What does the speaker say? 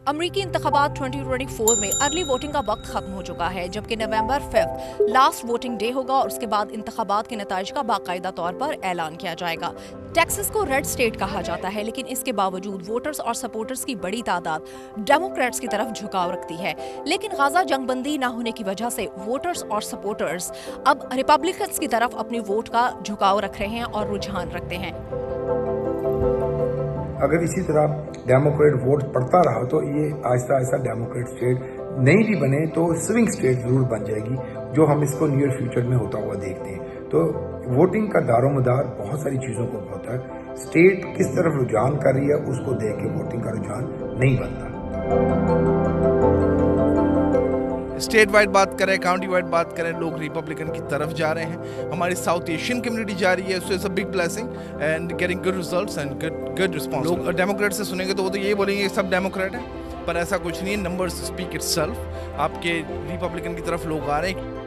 अमरीकी इंतखाबात 2024 में अर्ली वोटिंग का वक्त खत्म हो चुका है, जबकि नवंबर 5 लास्ट वोटिंग डे होगा और उसके बाद इंतखाबात के नताइज का बाकायदा तौर पर ऐलान किया जाएगा। टेक्सास को रेड स्टेट कहा जाता है, लेकिन इसके बावजूद वोटर्स और सपोर्टर्स की बड़ी तादाद डेमोक्रेट्स की तरफ झुकाव रखती है। लेकिन गाजा जंगबंदी न होने की वजह से वोटर्स और सपोर्टर्स अब रिपब्लिकन्स की तरफ अपनी वोट का झुकाव रख रहे हैं और रुझान रखते हैं। अगर इसी तरह डेमोक्रेट वोट पड़ता रहा तो ये आहिस्ता आहिस्ता डेमोक्रेट स्टेट नहीं भी बने तो स्विंग स्टेट जरूर बन जाएगी, जो हम इसको नियर फ्यूचर में होता हुआ देखते हैं। तो वोटिंग का दारोमदार बहुत सारी चीज़ों को होता है। स्टेट किस तरफ रुझान कर रही है उसको देख के वोटिंग का रुझान नहीं बनता। स्टेट वाइड बात करें, काउंटी वाइड बात करें, लोग रिपब्लिकन की तरफ जा रहे हैं। हमारी साउथ एशियन कम्युनिटी जा रही है, so it's a big blessing and getting good results and good response. लोग डेमोक्रेट से सुनेंगे तो वो तो ये बोलेंगे सब डेमोक्रेट है, पर ऐसा कुछ नहीं है। Numbers speak itself. आपके रिपब्लिकन की तरफ लोग आ रहे हैं।